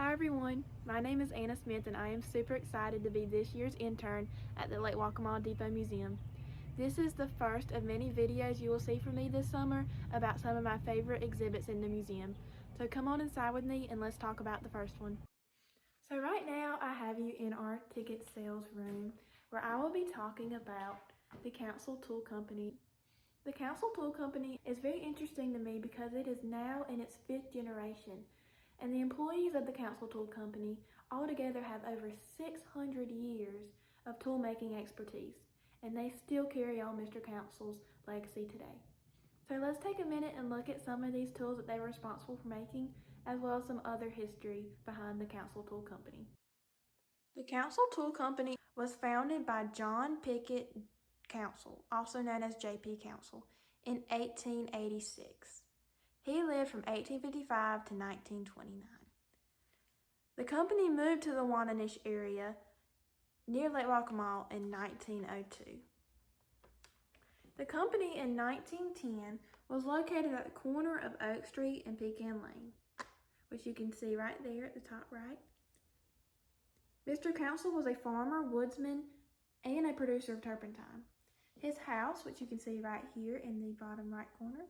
Hi everyone, my name is Anna Smith and I am super excited to be this year's intern at the Lake Waccamaw Depot Museum. This is the first of many videos you will see from me this summer about some of my favorite exhibits in the museum. So come on inside with me and let's talk about the first one. So right now I have you in our ticket sales room where I will be talking about the Council Tool Company. The Council Tool Company is very interesting to me because it is now in its 5th generation. And the employees of the Council Tool Company altogether have over 600 years of tool making expertise, and they still carry on Mr. Council's legacy today. So let's take a minute and look at some of these tools that they were responsible for making, as well as some other history behind the Council Tool Company. The Council Tool Company was founded by John Pickett Council, also known as J.P. Council, in 1886. He lived from 1855 to 1929. The company moved to the Waccamaw area near Lake Waccamaw in 1902. The company in 1910 was located at the corner of Oak Street and Pecan Lane, which you can see right there at the top right. Mr. Council was a farmer, woodsman, and a producer of turpentine. His house, which you can see right here in the bottom right corner,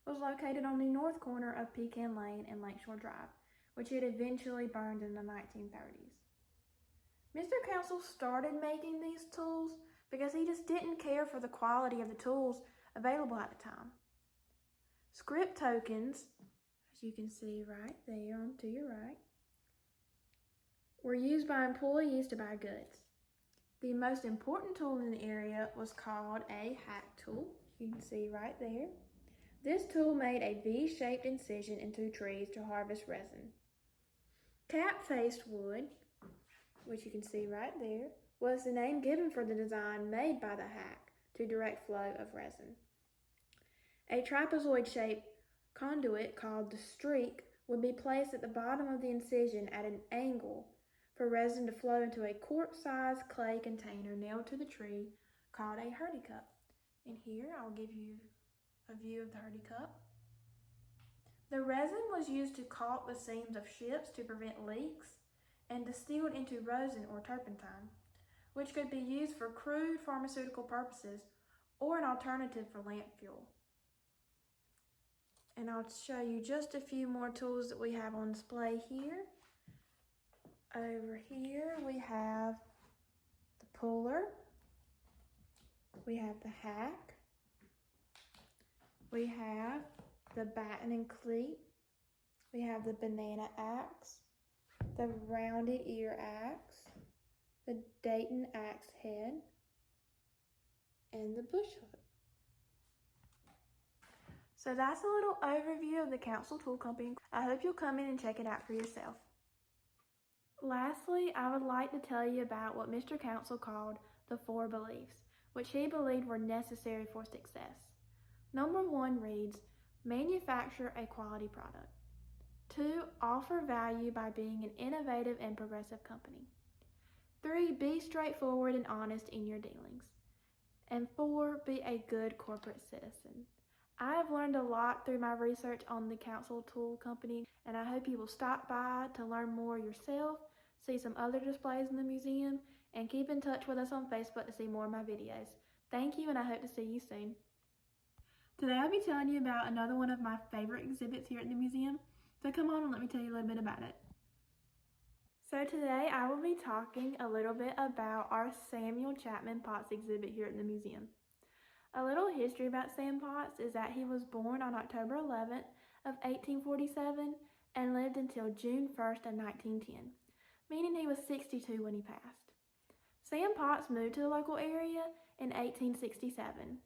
was located on the north corner of Pecan Lane and Lakeshore Drive, which had eventually burned in the 1930s. Mr. Council started making these tools because he just didn't care for the quality of the tools available at the time. Script tokens, as you can see right there on to your right, were used by employees to buy goods. The most important tool in the area was called a hack tool. You can see right there. This tool made a V-shaped incision into trees to harvest resin. Cap-faced wood, which you can see right there, was the name given for the design made by the hack to direct flow of resin. A trapezoid-shaped conduit called the streak would be placed at the bottom of the incision at an angle for resin to flow into a quart-sized clay container nailed to the tree called a hurdy cup. And here I'll give you a view of the hurdy cup. The resin was used to caulk the seams of ships to prevent leaks and distilled into rosin or turpentine, which could be used for crude pharmaceutical purposes or an alternative for lamp fuel. And I'll show you just a few more tools that we have on display here. Over here we have the puller, we have the hack, we have the batten and cleat, we have the banana axe, the rounded ear axe, the Dayton axe head, and the bush hook. So that's a little overview of the Council Tool Company. I hope you'll come in and check it out for yourself. Lastly, I would like to tell you about what Mr. Council called the 4 beliefs, which he believed were necessary for success. Number 1 reads, manufacture a quality product. 2, offer value by being an innovative and progressive company. 3, be straightforward and honest in your dealings. And 4, be a good corporate citizen. I have learned a lot through my research on the Council Tool Company, and I hope you will stop by to learn more yourself, see some other displays in the museum, and keep in touch with us on Facebook to see more of my videos. Thank you, and I hope to see you soon. Today I'll be telling you about another one of my favorite exhibits here at the museum, so come on and let me tell you a little bit about it. So today I will be talking a little bit about our Samuel Chapman Potts exhibit here at the museum. A little history about Sam Potts is that he was born on October 11th of 1847 and lived until June 1st of 1910, meaning he was 62 when he passed. Sam Potts moved to the local area in 1867.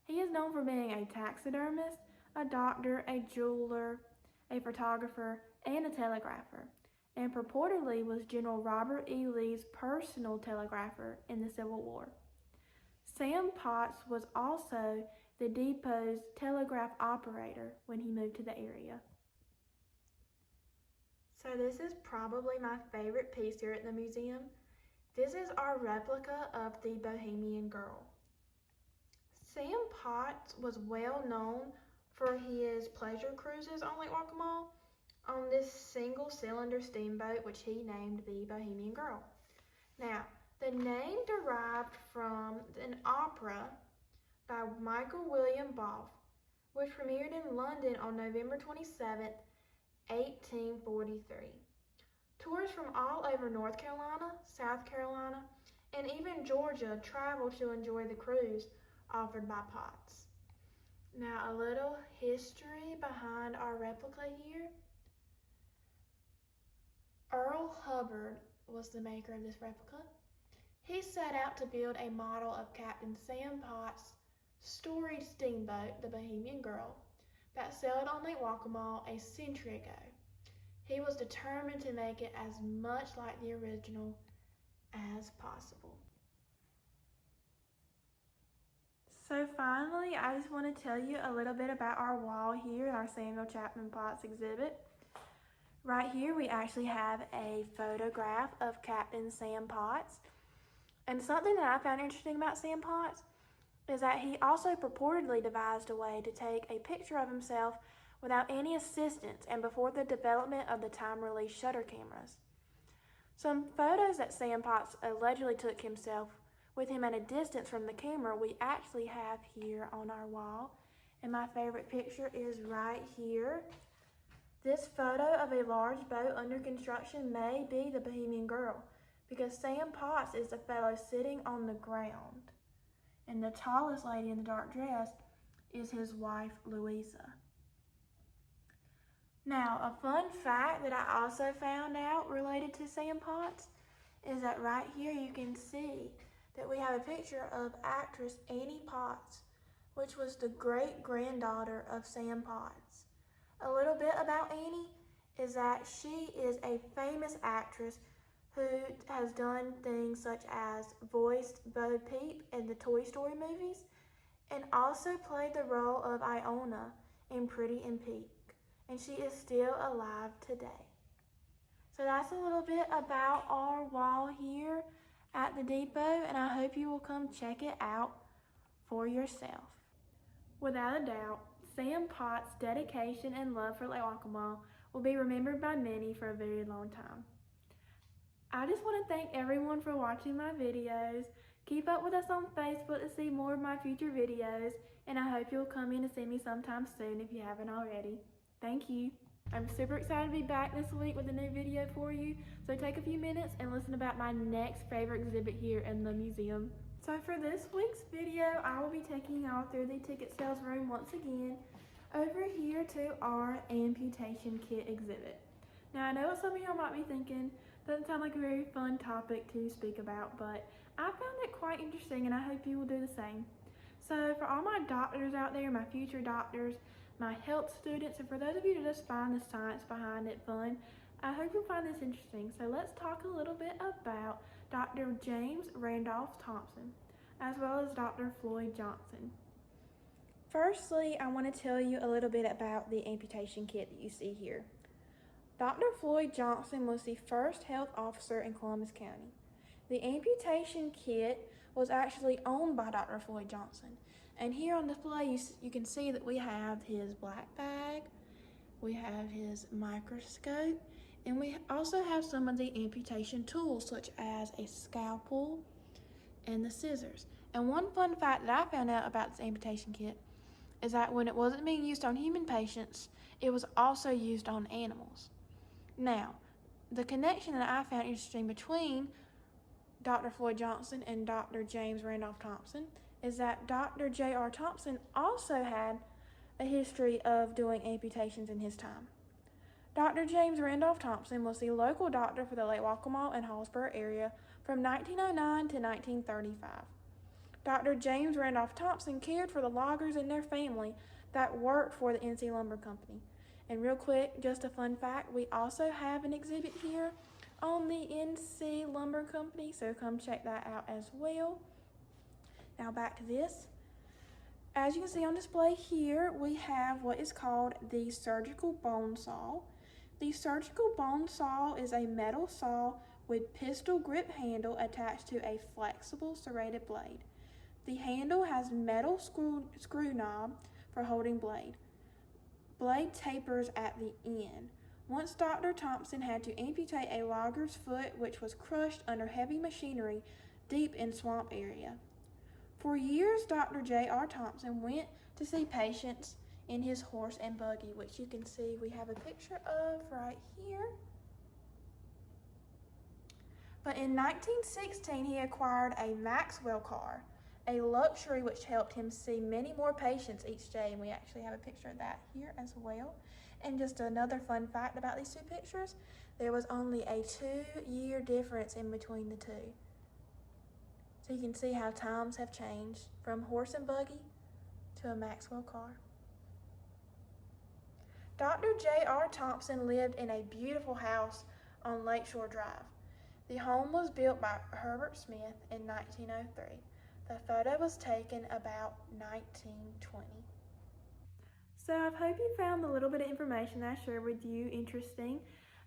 He is known for being a taxidermist, a doctor, a jeweler, a photographer, and a telegrapher, and purportedly was General Robert E. Lee's personal telegrapher in the Civil War. Sam Potts was also the depot's telegraph operator when he moved to the area. So this is probably my favorite piece here at the museum. This is our replica of the Bohemian Girl. Sam Potts was well known for his pleasure cruises on Lake Waccamaw. on this single-cylinder steamboat, which he named the Bohemian Girl. Now, the name derived from an opera by Michael William Boff, which premiered in London on November 27, 1843. Tourists from all over North Carolina, South Carolina, and even Georgia travel to enjoy the cruise offered by Potts. Now, a little history behind our replica here. Earl Hubbard was the maker of this replica. He set out to build a model of Captain Sam Potts' storied steamboat, the Bohemian Girl, that sailed on Lake Waccamaw a century ago. He was determined to make it as much like the original as possible. So finally, I just want to tell you a little bit about our wall here in our Samuel Chapman Potts exhibit. Right here, we actually have a photograph of Captain Sam Potts. And something that I found interesting about Sam Potts is that he also purportedly devised a way to take a picture of himself without any assistance and before the development of the time-release shutter cameras. Some photos that Sam Potts allegedly took himself with him at a distance from the camera we actually have here on our wall. And my favorite picture is right here. This photo of a large boat under construction may be the Bohemian Girl, because Sam Potts is the fellow sitting on the ground, and the tallest lady in the dark dress is his wife, Louisa. Now, a fun fact that I also found out related to Sam Potts is that right here you can see that we have a picture of actress Annie Potts, which was the great-granddaughter of Sam Potts. A little bit about Annie is that she is a famous actress who has done things such as voiced Bo Peep in the Toy Story movies and also played the role of Iona in Pretty in Pink, and she is still alive today. So that's a little bit about our wall here at the depot, and I hope you will come check it out for yourself. Without a doubt, Sam Potts' dedication and love for Lake Waccamaw will be remembered by many for a very long time. I just want to thank everyone for watching my videos. Keep up with us on Facebook to see more of my future videos, and I hope you'll come in and see me sometime soon if you haven't already. Thank you. I'm super excited to be back this week with a new video for you, so take a few minutes and listen about my next favorite exhibit here in the museum. So for this week's video, I will be taking y'all through the ticket sales room once again, over here to our amputation kit exhibit. Now I know what some of y'all might be thinking, doesn't sound like a very fun topic to speak about, but I found it quite interesting and I hope you will do the same. So for all my doctors out there, my future doctors, my health students, and for those of you that just find the science behind it fun, I hope you'll find this interesting. So let's talk a little bit about Dr. James Randolph Thompson, as well as Dr. Floyd Johnson. Firstly, I want to tell you a little bit about the amputation kit that you see here. Dr. Floyd Johnson was the first health officer in Columbus County. The amputation kit was actually owned by Dr. Floyd Johnson. And here on display, you can see that we have his black bag, we have his microscope, and we also have some of the amputation tools such as a scalpel and the scissors. And one fun fact that I found out about this amputation kit is that when it wasn't being used on human patients, it was also used on animals. Now, the connection that I found interesting between Dr. Floyd Johnson and Dr. James Randolph Thompson is that Dr. J.R. Thompson also had a history of doing amputations in his time. Dr. James Randolph Thompson was the local doctor for the Lake Waccamaw and Hallsborough area from 1909 to 1935. Dr. James Randolph Thompson cared for the loggers and their family that worked for the NC Lumber Company. And real quick, just a fun fact, we also have an exhibit here on the NC Lumber Company, so come check that out as well. Now back to this. As you can see on display here, we have what is called the surgical bone saw. The surgical bone saw is a metal saw with pistol grip handle attached to a flexible serrated blade. The handle has metal screw knob for holding blade. Blade tapers at the end. Once Dr. Thompson had to amputate a logger's foot which was crushed under heavy machinery deep in swamp area. For years, Dr. J.R. Thompson went to see patients in his horse and buggy, which you can see we have a picture of right here. But in 1916, he acquired a Maxwell car, a luxury which helped him see many more patients each day, and we actually have a picture of that here as well. And just another fun fact about these two pictures, there was only a 2-year difference in between the two. So you can see how times have changed from horse and buggy to a Maxwell car. Dr. J.R. Thompson lived in a beautiful house on Lakeshore Drive. The home was built by Herbert Smith in 1903. The photo was taken about 1920. So I hope you found the little bit of information I shared with you interesting.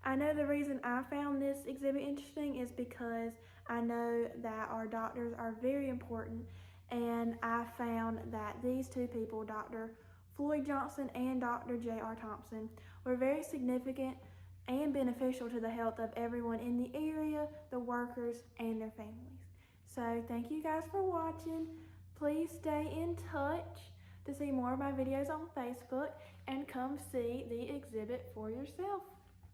I know the reason I found this exhibit interesting is because I know that our doctors are very important, and I found that these two people, Dr. Floyd Johnson and Dr. J.R. Thompson, were very significant and beneficial to the health of everyone in the area, the workers, and their families. So thank you guys for watching. Please stay in touch to see more of my videos on Facebook, and come see the exhibit for yourself.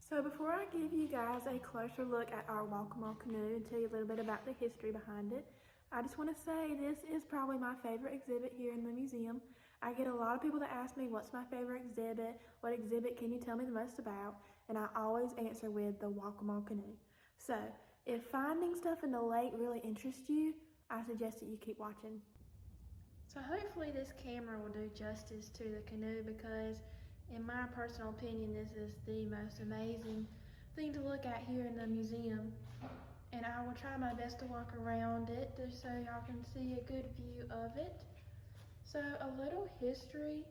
So before I give you guys a closer look at our Waccamaw canoe and tell you a little bit about the history behind it, I just want to say this is probably my favorite exhibit here in the museum. I get a lot of people that ask me, what's my favorite exhibit? What exhibit can you tell me the most about? And I always answer with the Waccamaw canoe. So if finding stuff in the lake really interests you, I suggest that you keep watching. So hopefully this camera will do justice to the canoe, because in my personal opinion, this is the most amazing thing to look at here in the museum. And I will try my best to walk around it just so y'all can see a good view of it. So a little history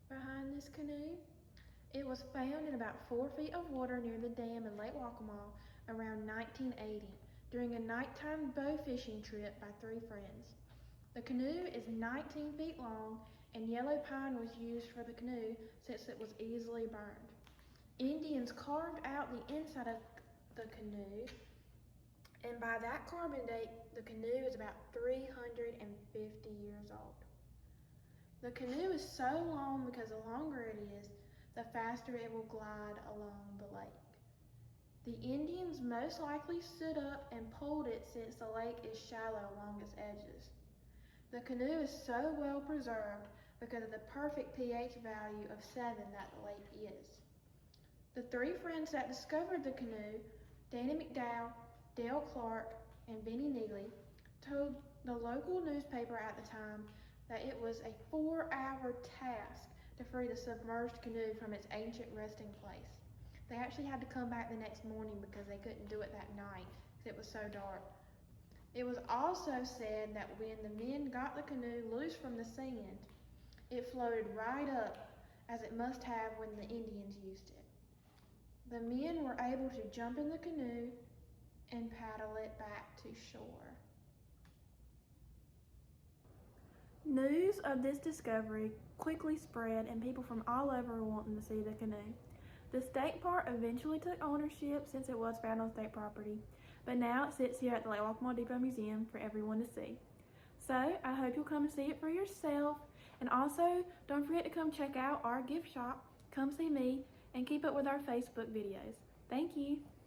behind this canoe. It was found in about 4 feet of water near the dam in Lake Waccamaw around 1980 during a nighttime bow fishing trip by 3 friends. The canoe is 19 feet long, and yellow pine was used for the canoe since it was easily burned. Indians carved out the inside of the canoe, and by that carving date, the canoe is about 350 years old. The canoe is so long because the longer it is, the faster it will glide along the lake. The Indians most likely stood up and pulled it since the lake is shallow along its edges. The canoe is so well preserved because of the perfect pH value of 7 that the lake is. The 3 friends that discovered the canoe, Danny McDowell, Dale Clark, and Benny Neely, told the local newspaper at the time that it was a 4-hour task to free the submerged canoe from its ancient resting place. They actually had to come back the next morning because they couldn't do it that night because it was so dark. It was also said that when the men got the canoe loose from the sand, it floated right up, as it must have when the Indians used it. The men were able to jump in the canoe and paddle it back to shore. News of this discovery quickly spread, and people from all over were wanting to see the canoe. The state park eventually took ownership since it was found on state property, but now it sits here at the Lake Waccamaw Depot Museum for everyone to see. So I hope you'll come and see it for yourself, and also don't forget to come check out our gift shop, come see me, and keep up with our Facebook videos. Thank you.